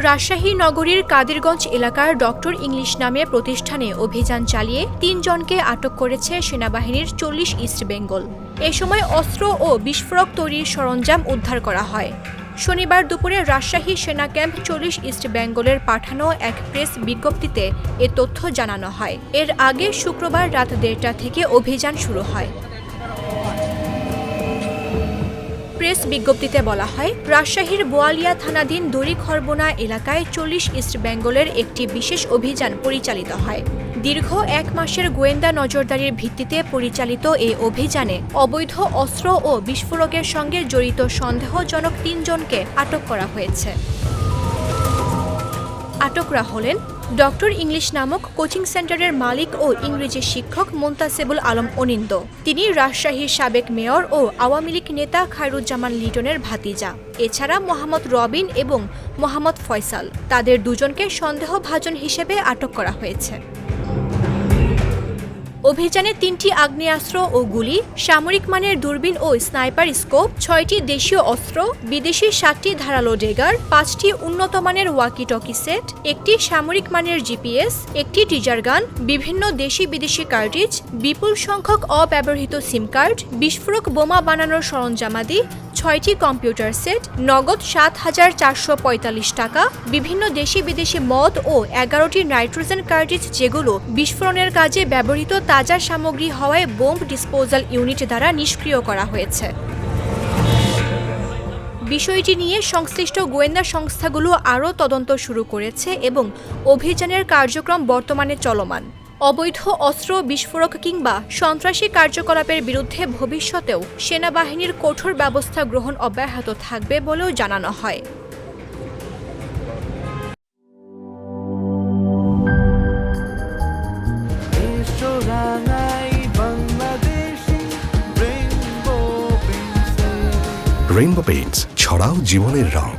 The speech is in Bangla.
রাজশাহী নগরীর কাদিরগঞ্জ এলাকার ডক্টর ইংলিশ নামে প্রতিষ্ঠানে অভিযান চালিয়ে ৩ জনকে আটক করেছে সেনাবাহিনীর ৪০ ইস্ট বেঙ্গল। এ সময় অস্ত্র ও বিস্ফোরক তৈরির সরঞ্জাম উদ্ধার করা হয়। শনিবার দুপুরে রাজশাহী সেনা ক্যাম্প ৪০ ইস্ট বেঙ্গলের পাঠানো এক প্রেস বিজ্ঞপ্তিতে এ তথ্য জানানো হয়। এর আগে শুক্রবার রাত ১:৩০টা থেকে অভিযান শুরু হয়। প্রেস বিজ্ঞপ্তিতে বলা হয়, রাজশাহীর বোয়ালিয়া থানাধীন দড়িখরবোনা এলাকায় ৪০ ইস্ট বেঙ্গলের একটি বিশেষ অভিযান পরিচালিত হয়। দীর্ঘ ১ মাসের গোয়েন্দা নজরদারির ভিত্তিতে পরিচালিত এই অভিযানে অবৈধ অস্ত্র ও বিস্ফোরকের সঙ্গে জড়িত সন্দেহজনক ৩ জনকে আটক করা হয়েছে। আটকরা হলেন ডক্টর ইংলিশ নামক কোচিং সেন্টারের মালিক ও ইংরেজি শিক্ষক মোন্তাসেবুল আলম অনিন্দ। তিনি রাজশাহীর সাবেক মেয়র ও আওয়ামী লীগ নেতা খায়রুজ্জামান লিটনের ভাতিজা। এছাড়া মোহাম্মদ রবিন এবং মোহাম্মদ ফয়সাল, তাদের দুজনকে সন্দেহভাজন হিসেবে আটক করা হয়েছে। অভিযানে ৩টি আগ্নেয়াস্ত্র ও গুলি, সামরিক মানের দূরবীন ও স্নাইপার স্কোপ, ৬টি দেশীয় অস্ত্র, বিদেশি ৭টি ধারালো ডেগার, ৫টি উন্নত মানের ওয়াকি টকি সেট, একটি সামরিক মানের জিপিএস, একটি টিজার গান, বিভিন্ন দেশি বিদেশি কার্ট্রিজ, বিপুল সংখ্যক অব্যবহৃত সিম কার্ড, বিস্ফোরক বোমা বানানোর সরঞ্জামাদি, ৬টি কম্পিউটার সেট, নগদ ৭,৪৪৫ টাকা, বিভিন্ন দেশি বিদেশি মদ ও ১১টি নাইট্রোজেন কার্ট্রিজ, যেগুলো বিস্ফোরণের কাজে ব্যবহৃত তাজা সামগ্রী হওয়ায় বোম্ব ডিসপোজাল ইউনিট দ্বারা নিষ্ক্রিয় করা হয়েছে। বিষয়টি নিয়ে সংশ্লিষ্ট গোয়েন্দা সংস্থাগুলো আরও তদন্ত শুরু করেছে এবং অভিযানের কার্যক্রম বর্তমানে চলমান। অবৈধ অস্ত্র, বিস্ফোরক কিংবা সন্ত্রাসী কার্যকলাপের বিরুদ্ধে ভবিষ্যতেও সেনাবাহিনীর কঠোর ব্যবস্থা গ্রহণ অব্যাহত থাকবে বলেও জানানো হয়। রেইনবো পেইন্টস, ছড়াও জীবনের রং।